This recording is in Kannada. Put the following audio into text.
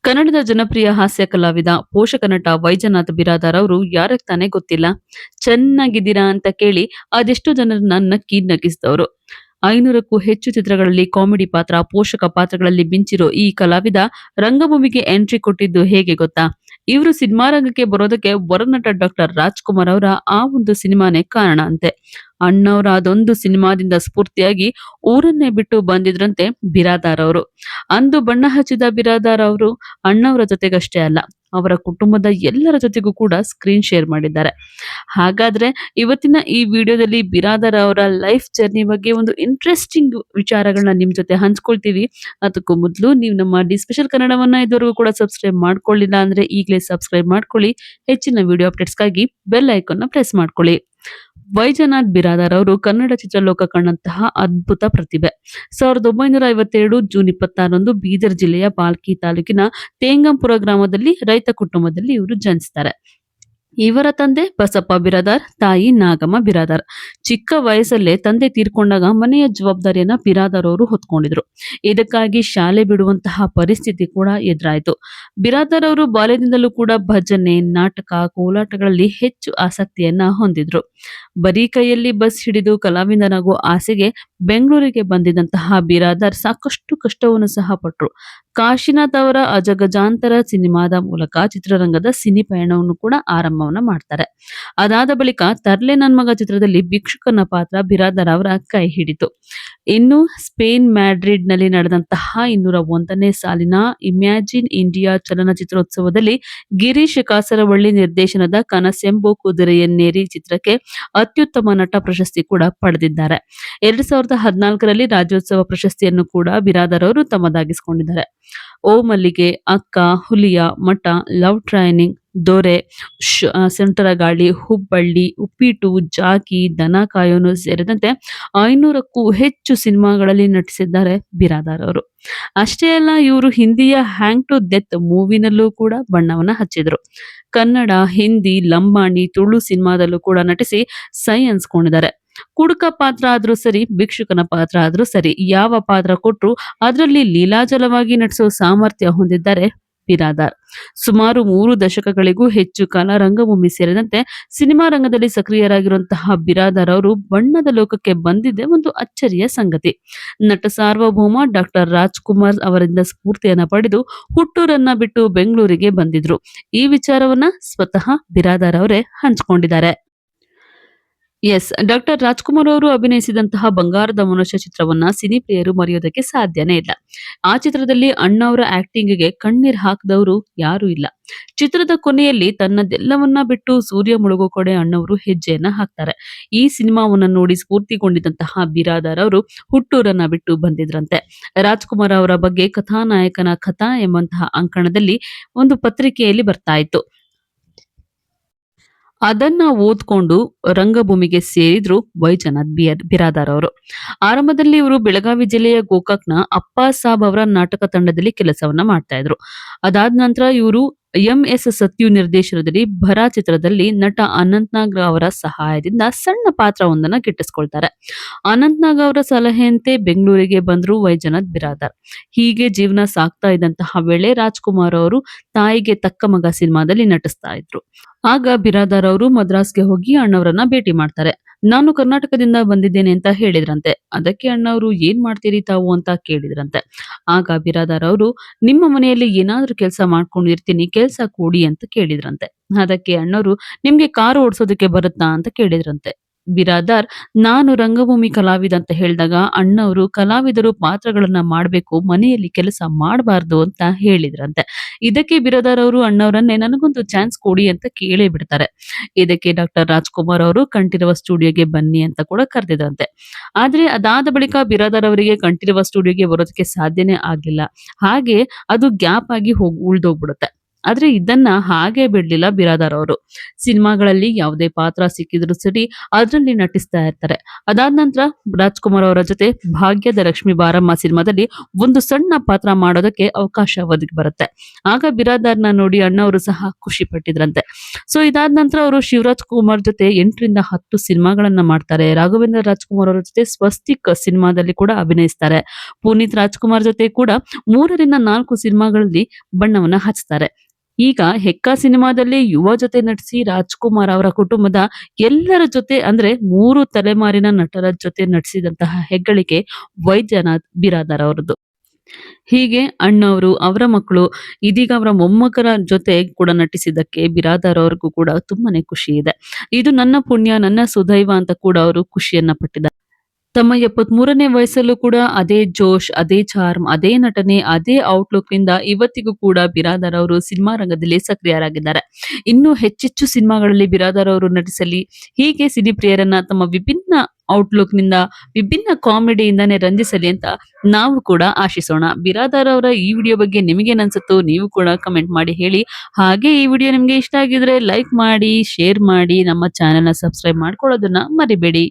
ಕನ್ನಡದ ಜನಪ್ರಿಯ ಹಾಸ್ಯ ಕಲಾವಿದ, ಪೋಷಕ ನಟ ವೈಜನಾಥ್ ಬಿರಾದಾರ್ ಅವರು ಯಾರಿಗೆ ತಾನೇ ಗೊತ್ತಿಲ್ಲ. ಚೆನ್ನಾಗಿದ್ದೀರಾ ಅಂತ ಕೇಳಿ ಅದೆಷ್ಟೋ ಜನರನ್ನ ನಕ್ಕಿ ನಗಿಸಿದವರು. 500ಕ್ಕೂ ಹೆಚ್ಚು ಚಿತ್ರಗಳಲ್ಲಿ ಕಾಮಿಡಿ ಪಾತ್ರ, ಪೋಷಕ ಪಾತ್ರಗಳಲ್ಲಿ ಮಿಂಚಿರೋ ಈ ಕಲಾವಿದ ರಂಗಭೂಮಿಗೆ ಎಂಟ್ರಿ ಕೊಟ್ಟಿದ್ದು ಹೇಗೆ ಗೊತ್ತಾ? ಇವರು ಸಿನಿಮಾ ರಂಗಕ್ಕೆ ಬರೋದಕ್ಕೆ ವರನಟ ಡಾಕ್ಟರ್ ರಾಜ್‌ಕುಮಾರ್ ಅವರ ಆ ಒಂದು ಸಿನಿಮಾನೇ ಕಾರಣ ಅಂತೆ. ಅಣ್ಣವ್ರ ಅದೊಂದು ಸಿನಿಮಾದಿಂದ ಸ್ಫೂರ್ತಿಯಾಗಿ ಊರನ್ನೇ ಬಿಟ್ಟು ಬಂದಿದ್ರಂತೆ ಬಿರಾದಾರ್ ಅವರು. ಅಂದು ಬಣ್ಣ ಹಚ್ಚಿದ ಬಿರಾದಾರ್ ಅವರು ಅಣ್ಣವರ ಜೊತೆಗಷ್ಟೇ ಅಲ್ಲ, ಅವರ ಕುಟುಂಬದ ಎಲ್ಲರ ಜೊತೆಗೂ ಕೂಡ ಸ್ಕ್ರೀನ್ ಶೇರ್ ಮಾಡಿದ್ದಾರೆ. ಹಾಗಾದ್ರೆ ಇವತ್ತಿನ ಈ ವಿಡಿಯೋದಲ್ಲಿ ಬಿರಾದಾರ್ ಅವರ ಲೈಫ್ ಜರ್ನಿ ಬಗ್ಗೆ ಒಂದು ಇಂಟ್ರೆಸ್ಟಿಂಗ್ ವಿಚಾರಗಳನ್ನ ನಿಮ್ ಜೊತೆ ಹಂಚ್ಕೊಳ್ತೀವಿ. ಅದಕ್ಕೂ ಮೊದಲು ನೀವು ನಮ್ಮ ಡಿ ಸ್ಪೆಷಲ್ ಕನ್ನಡವನ್ನ ಇದುವರೆಗೂ ಕೂಡ ಸಬ್ಸ್ಕ್ರೈಬ್ ಮಾಡ್ಕೊಳ್ಳಿಲ್ಲ ಅಂದ್ರೆ ಈಗಲೇ ಸಬ್ಸ್ಕ್ರೈಬ್ ಮಾಡ್ಕೊಳ್ಳಿ. ಹೆಚ್ಚಿನ ವಿಡಿಯೋ ಅಪ್ಡೇಟ್ಸ್‌ಗಾಗಿ ಬೆಲ್ ಐಕಾನ್ನ ಪ್ರೆಸ್ ಮಾಡ್ಕೊಳ್ಳಿ. ವೈಜನಾಥ್ ಬಿರಾದಾರ್ ಅವರು ಕನ್ನಡ ಚಿತ್ರಲೋಕ ಕಂಡಂತಹ ಅದ್ಭುತ ಪ್ರತಿಭೆ. 1957 ಜೂನ್ 26ರಂದು ಬೀದರ್ ಜಿಲ್ಲೆಯ ಬಾಲ್ಕಿ ತಾಲೂಕಿನ ತೇಂಗಂಪುರ ಗ್ರಾಮದಲ್ಲಿ ರೈತ ಕುಟುಂಬದಲ್ಲಿ ಇವರು ಜನಿಸ್ತಾರೆ. ಇವರ ತಂದೆ ಬಸಪ್ಪ ಬಿರಾದಾರ್, ತಾಯಿ ನಾಗಮ್ಮ ಬಿರಾದಾರ್. ಚಿಕ್ಕ ವಯಸ್ಸಲ್ಲೇ ತಂದೆ ತೀರ್ಕೊಂಡಾಗ ಮನೆಯ ಜವಾಬ್ದಾರಿಯನ್ನ ಬಿರಾದಾರ್ ಅವರು ಹೊತ್ಕೊಂಡಿದ್ರು. ಇದಕ್ಕಾಗಿ ಶಾಲೆ ಬಿಡುವಂತಹ ಪರಿಸ್ಥಿತಿ ಕೂಡ ಎದುರಾಯಿತು. ಬಿರಾದಾರ್ ಅವರು ಬಾಲ್ಯದಿಂದಲೂ ಕೂಡ ಭಜನೆ, ನಾಟಕ, ಕೋಲಾಟಗಳಲ್ಲಿ ಹೆಚ್ಚು ಆಸಕ್ತಿಯನ್ನ ಹೊಂದಿದ್ರು. ಬರೀ ಕೈಯಲ್ಲಿ ಬಸ್ ಹಿಡಿದು ಕಲಾವಿದನಾಗೋ ಆಸೆಗೆ ಬೆಂಗಳೂರಿಗೆ ಬಂದಿದ್ದಂತಹ ಬಿರಾದಾರ್ ಸಾಕಷ್ಟು ಕಷ್ಟವನ್ನು ಸಹ ಪಟ್ರು. ಕಾಶಿನಾಥ್ ಅವರ ಅಜಗಜಾಂತರ ಸಿನಿಮಾದ ಮೂಲಕ ಚಿತ್ರರಂಗದ ಸಿನಿ ಪಯಣವನ್ನು ಕೂಡ ಆರಂಭವನ್ನ ಮಾಡ್ತಾರೆ. ಅದಾದ ಬಳಿಕ ತರ್ಲೆ ನನ್ ಮಗ ಚಿತ್ರದಲ್ಲಿ ಭಿಕ್ಷುಕನ ಪಾತ್ರ ಬಿರಾದಾರ್ ಅವರ ಕೈ ಹಿಡಿತು. ಇನ್ನು ಸ್ಪೇನ್ ಮ್ಯಾಡ್ರಿಡ್ ನಲ್ಲಿ ನಡೆದಂತಹ 201ನೇ ಸಾಲಿನ ಇಮ್ಯಾಜಿನ್ ಇಂಡಿಯಾ ಚಲನಚಿತ್ರೋತ್ಸವದಲ್ಲಿ ಗಿರೀಶ್ ಕಾಸರವಳ್ಳಿ ನಿರ್ದೇಶನದ ಕನಸೆಂಬೋ ಕುದುರೆಯನ್ನೇರಿ ಚಿತ್ರಕ್ಕೆ ಅತ್ಯುತ್ತಮ ನಟ ಪ್ರಶಸ್ತಿ ಕೂಡ ಪಡೆದಿದ್ದಾರೆ. 2014ರಲ್ಲಿ ರಾಜ್ಯೋತ್ಸವ ಪ್ರಶಸ್ತಿಯನ್ನು ಕೂಡ ಬಿರಾದಾರ್ ಅವರು ತಮ್ಮದಾಗಿಸಿಕೊಂಡಿದ್ದಾರೆ. ಓ ಮಲ್ಲಿಗೆ, ಅಕ್ಕ, ಹುಲಿಯ ಮಠ, ಲವ್ ಟ್ರೈನಿಂಗ್, ದೊರೆ, ಸುಂಟರಗಾಳಿ, ಹುಬ್ಬಳ್ಳಿ, ಉಪ್ಪಿಟ್ಟು, ಜಾಕಿ, ದನ ಕಾಯೋನು ಸೇರಿದಂತೆ 500ಕ್ಕೂ ಹೆಚ್ಚು ಸಿನಿಮಾಗಳಲ್ಲಿ ನಟಿಸಿದ್ದಾರೆ ಬಿರಾದಾರ್ ಅವರು. ಅಷ್ಟೇ ಅಲ್ಲ, ಇವರು ಹಿಂದಿಯ ಹ್ಯಾಂಗ್ ಟು ಡೆತ್ ಮೂವಿನಲ್ಲೂ ಕೂಡ ಬಣ್ಣವನ್ನ ಹಚ್ಚಿದ್ರು. ಕನ್ನಡ, ಹಿಂದಿ, ಲಂಬಾಣಿ, ತುಳು ಸಿನಿಮಾದಲ್ಲೂ ಕೂಡ ನಟಿಸಿ ಸೈ ಅನ್ಸ್ಕೊಂಡಿದ್ದಾರೆ. ಕುಡುಕ ಪಾತ್ರ ಆದ್ರೂ ಸರಿ, ಭಿಕ್ಷುಕನ ಪಾತ್ರ ಆದ್ರೂ ಸರಿ, ಯಾವ ಪಾತ್ರ ಕೊಟ್ರು ಅದರಲ್ಲಿ ಲೀಲಾಜಲವಾಗಿ ನಟಿಸೋ ಸಾಮರ್ಥ್ಯ ಹೊಂದಿದ್ದಾರೆ ಬಿರಾದಾರ್. ಸುಮಾರು 3 ದಶಕಗಳಿಗೂ ಹೆಚ್ಚು ಕಾಲ ರಂಗಭೂಮಿ ಸೇರಿದಂತೆ ಸಿನಿಮಾ ರಂಗದಲ್ಲಿ ಸಕ್ರಿಯರಾಗಿರುವಂತಹ ಬಿರಾದಾರ್ ಅವರು ಬಣ್ಣದ ಲೋಕಕ್ಕೆ ಬಂದಿದ್ದೇ ಒಂದು ಅಚ್ಚರಿಯ ಸಂಗತಿ. ನಟ ಸಾರ್ವಭೌಮ ಡಾಕ್ಟರ್ ರಾಜ್‌ಕುಮಾರ್ ಅವರಿಂದ ಸ್ಫೂರ್ತಿಯನ್ನ ಪಡೆದು ಹುಟ್ಟೂರನ್ನ ಬಿಟ್ಟು ಬೆಂಗಳೂರಿಗೆ ಬಂದಿದ್ರು. ಈ ವಿಚಾರವನ್ನ ಸ್ವತಃ ಬಿರಾದಾರ್ ಅವರೇ ಹಂಚಿಕೊಂಡಿದ್ದಾರೆ. ಡಾಕ್ಟರ್ ರಾಜ್‌ಕುಮಾರ್ ಅವರು ಅಭಿನಯಿಸಿದಂತಹ ಬಂಗಾರದ ಮನುಷ್ಯ ಚಿತ್ರವನ್ನ ಸಿನಿ ಪ್ರಿಯರು ಮರೆಯೋದಕ್ಕೆ ಸಾಧ್ಯನೇ ಇಲ್ಲ. ಆ ಚಿತ್ರದಲ್ಲಿ ಅಣ್ಣವರ ಆಕ್ಟಿಂಗ್ಗೆ ಕಣ್ಣೀರ್ ಹಾಕದವರು ಯಾರೂ ಇಲ್ಲ. ಚಿತ್ರದ ಕೊನೆಯಲ್ಲಿ ತನ್ನದೆಲ್ಲವನ್ನ ಬಿಟ್ಟು ಸೂರ್ಯ ಮುಳುಗೋ ಕಡೆ ಅಣ್ಣವರು ಹೆಜ್ಜೆಯನ್ನ ಹಾಕ್ತಾರೆ. ಈ ಸಿನಿಮಾವನ್ನ ನೋಡಿ ಸ್ಫೂರ್ತಿಗೊಂಡಿದ್ದಂತಹ ಬಿರಾದಾರ್ ಅವರು ಹುಟ್ಟೂರನ್ನ ಬಿಟ್ಟು ಬಂದಿದ್ರಂತೆ. ರಾಜ್‌ಕುಮಾರ್ ಅವರ ಬಗ್ಗೆ ಕಥಾನಾಯಕನ ಕಥಾ ಎಂಬಂತಹ ಅಂಕಣದಲ್ಲಿ ಒಂದು ಪತ್ರಿಕೆಯಲ್ಲಿ ಬರ್ತಾ ಇತ್ತು. ಅದನ್ನ ಓದ್ಕೊಂಡು ರಂಗಭೂಮಿಗೆ ಸೇರಿದ್ರು ವೈಜನಾಥ್ ಬಿರಾದಾರ್ ಅವರು. ಆರಂಭದಲ್ಲಿ ಇವರು ಬೆಳಗಾವಿ ಜಿಲ್ಲೆಯ ಗೋಕಾಕ್‌ನ ಅಪ್ಪ ಸಾಬ್ ಅವರ ನಾಟಕ ತಂಡದಲ್ಲಿ ಕೆಲಸವನ್ನ ಮಾಡ್ತಾ ಇದ್ರು. ಅದಾದ ನಂತರ ಇವರು ಎಂ.ಎಸ್. ಸತ್ಯು ನಿರ್ದೇಶನದಲ್ಲಿ ಭರ ಚಿತ್ರದಲ್ಲಿ ನಟ ಅನಂತ್‌ನಾಗ್ ಅವರ ಸಹಾಯದಿಂದ ಸಣ್ಣ ಪಾತ್ರವೊಂದನ್ನ ಗಿಟ್ಟಿಸ್ಕೊಳ್ತಾರೆ. ಅನಂತ್‌ನಾಗ್ ಅವರ ಸಲಹೆಯಂತೆ ಬೆಂಗಳೂರಿಗೆ ಬಂದ್ರು ವೈಜನಾಥ್ ಬಿರಾದಾರ್. ಹೀಗೆ ಜೀವನ ಸಾಗ್ತಾ ಇದ್ದಂತಹ ವೇಳೆ ರಾಜ್‌ಕುಮಾರ್ ಅವರು ತಾಯಿಗೆ ತಕ್ಕ ಮಗ ಸಿನಿಮಾದಲ್ಲಿ ನಟಿಸ್ತಾ ಇದ್ರು. ಆಗ ಬಿರಾದಾರ್ ಅವರು ಮದ್ರಾಸ್‌ಗೆ ಹೋಗಿ ಅಣ್ಣವರನ್ನ ಭೇಟಿ ಮಾಡ್ತಾರೆ. ನಾನು ಕರ್ನಾಟಕದಿಂದ ಬಂದಿದ್ದೇನೆ ಅಂತ ಹೇಳಿದ್ರಂತೆ. ಅದಕ್ಕೆ ಅಣ್ಣವರು ಏನ್ ಮಾಡ್ತೀರಿ ತಾವು ಅಂತ ಕೇಳಿದ್ರಂತೆ. ಆಗ ಬಿರಾದಾರ್ ಅವರು ನಿಮ್ಮ ಮನೆಯಲ್ಲಿ ಏನಾದ್ರೂ ಕೆಲಸ ಮಾಡ್ಕೊಂಡು ಇರ್ತೀನಿ, ಕೆಲ್ಸ ಕೊಡಿ ಅಂತ ಕೇಳಿದ್ರಂತೆ. ಅದಕ್ಕೆ ಅಣ್ಣವರು ನಿಮ್ಗೆ ಕಾರು ಓಡಿಸೋದಕ್ಕೆ ಬರುತ್ತಾ ಅಂತ ಕೇಳಿದ್ರಂತೆ. ಬಿರಾದಾರ್ ನಾನು ರಂಗಭೂಮಿ ಕಲಾವಿದ ಅಂತ ಹೇಳಿದಾಗ ಅಣ್ಣವರು ಕಲಾವಿದರು ಪಾತ್ರಗಳನ್ನ ಮಾಡ್ಬೇಕು, ಮನೆಯಲ್ಲಿ ಕೆಲಸ ಮಾಡಬಾರ್ದು ಅಂತ ಹೇಳಿದ್ರಂತೆ. ಇದಕ್ಕೆ ಬಿರಾದಾರ್ ಅವರು ಅಣ್ಣವರನ್ನೇ ನನಗೊಂದು ಚಾನ್ಸ್ ಕೊಡಿ ಅಂತ ಕೇಳೇ ಬಿಡ್ತಾರೆ. ಇದಕ್ಕೆ ಡಾಕ್ಟರ್ ರಾಜ್‌ಕುಮಾರ್ ಅವರು ಕಂಠೀರವ ಸ್ಟುಡಿಯೋಗೆ ಬನ್ನಿ ಅಂತ ಕೂಡ ಕರೆದಿದ್ರಂತೆ. ಆದ್ರೆ ಅದಾದ ಬಳಿಕ ಬಿರಾದಾರ್ ಅವರಿಗೆ ಕಂಠೀರವ ಸ್ಟುಡಿಯೋಗೆ ಬರೋದಕ್ಕೆ ಸಾಧ್ಯನೇ ಆಗ್ಲಿಲ್ಲ. ಹಾಗೆ ಅದು ಗ್ಯಾಪ್ ಆಗಿ ಉಳ್ದೋಗ್ಬಿಡುತ್ತೆ. ಆದ್ರೆ ಇದನ್ನ ಹಾಗೆ ಬಿಡ್ಲಿಲ್ಲ ಬಿರಾದಾರ್ ಅವರು. ಸಿನಿಮಾಗಳಲ್ಲಿ ಯಾವುದೇ ಪಾತ್ರ ಸಿಕ್ಕಿದ್ರು ಸರಿ ಅದ್ರಲ್ಲಿ ನಟಿಸ್ತಾ ಇರ್ತಾರೆ. ಅದಾದ ನಂತರ ರಾಜ್‌ಕುಮಾರ್ ಅವರ ಜೊತೆ ಭಾಗ್ಯದ ಲಕ್ಷ್ಮಿ ಬಾರಮ್ಮ ಸಿನಿಮಾದಲ್ಲಿ ಒಂದು ಸಣ್ಣ ಪಾತ್ರ ಮಾಡೋದಕ್ಕೆ ಅವಕಾಶ ಒದಗಿ ಬರುತ್ತೆ. ಆಗ ಬಿರಾದಾರ್‌ನ ನೋಡಿ ಅಣ್ಣಾವ್ರು ಸಹ ಖುಷಿ ಪಟ್ಟಿದ್ರಂತೆ. ಸೊ ಇದಾದ ನಂತರ ಅವರು ಶಿವರಾಜ್ ಕುಮಾರ್ ಜೊತೆ 8 ರಿಂದ 10 ಸಿನಿಮಾಗಳನ್ನ ಮಾಡ್ತಾರೆ. ರಾಘವೇಂದ್ರ ರಾಜ್‌ಕುಮಾರ್ ಅವರ ಜೊತೆ ಸ್ವಸ್ತಿಕ್ ಸಿನಿಮಾದಲ್ಲಿ ಕೂಡ ಅಭಿನಯಿಸ್ತಾರೆ. ಪುನೀತ್ ರಾಜ್‌ಕುಮಾರ್ ಜೊತೆ ಕೂಡ 3 ರಿಂದ 4 ಸಿನಿಮಾಗಳಲ್ಲಿ ಬಣ್ಣವನ್ನ ಹಚ್ತಾರೆ. ಈಗ ಹೆಕ್ಕ ಸಿನಿಮಾದಲ್ಲಿ ಯುವ ಜೊತೆ ನಟಿಸಿ ರಾಜ್‌ಕುಮಾರ್ ಅವರ ಕುಟುಂಬದ ಎಲ್ಲರ ಜೊತೆ ಅಂದ್ರೆ 3 ತಲೆಮಾರಿನ ನಟರ ಜೊತೆ ನಟಿಸಿದಂತಹ ಹೆಗ್ಗಳಿಕೆ ವೈದ್ಯನಾಥ್ ಬಿರಾದಾರ್ ಅವರದ್ದು. ಹೀಗೆ ಅಣ್ಣವ್ರು, ಅವರ ಮಕ್ಕಳು, ಇದೀಗ ಅವರ ಮೊಮ್ಮಕ್ಕಳ ಜೊತೆ ಕೂಡ ನಟಿಸಿದ್ದಕ್ಕೆ ಬಿರಾದಾರ್ ಅವ್ರಿಗೂ ಕೂಡ ತುಂಬಾನೇ ಖುಷಿ ಇದೆ. ಇದು ನನ್ನ ಪುಣ್ಯ, ನನ್ನ ಸುದೈವ ಅಂತ ಕೂಡ ಅವರು ಖುಷಿಯನ್ನ ಪಟ್ಟಿದ್ದಾರೆ. ತಮ್ಮ 73ನೇ ವಯಸ್ಸಲ್ಲೂ ಕೂಡ ಅದೇ ಜೋಶ್, ಅದೇ ಚಾರ್ಮ್, ಅದೇ ನಟನೆ, ಅದೇ ಔಟ್‌ಲುಕ್‌ನಿಂದ ಇವತ್ತಿಗೂ ಕೂಡ ಬಿರಾದಾರ್ ಅವರು ಸಿನಿಮಾ ರಂಗದಲ್ಲಿ ಸಕ್ರಿಯರಾಗಿದ್ದಾರೆ. ಇನ್ನೂ ಹೆಚ್ಚೆಚ್ಚು ಸಿನಿಮಾಗಳಲ್ಲಿ ಬಿರಾದಾರ್ ಅವರು ನಟಿಸಲಿ, ಹೀಗೆ ಸಿನಿ ಪ್ರಿಯರನ್ನ ತಮ್ಮ ವಿಭಿನ್ನ ಔಟ್‌ಲುಕ್‌ನಿಂದ, ವಿಭಿನ್ನ ಕಾಮಿಡಿಯಿಂದಾನೇ ರಂಜಿಸಲಿ ಅಂತ ನಾವು ಕೂಡ ಆಶಿಸೋಣ. ಬಿರಾದಾರ್ ಅವರ ಈ ವಿಡಿಯೋ ಬಗ್ಗೆ ನಿಮಗೇನನ್ಸುತ್ತೋ ನೀವು ಕೂಡ ಕಮೆಂಟ್ ಮಾಡಿ ಹೇಳಿ. ಹಾಗೆ ಈ ವಿಡಿಯೋ ನಿಮ್ಗೆ ಇಷ್ಟ ಆಗಿದ್ರೆ ಲೈಕ್ ಮಾಡಿ, ಶೇರ್ ಮಾಡಿ, ನಮ್ಮ ಚಾನೆಲ್‌ನ ಸಬ್ಸ್ಕ್ರೈಬ್ ಮಾಡ್ಕೊಳ್ಳೋದನ್ನ ಮರಿಬೇಡಿ.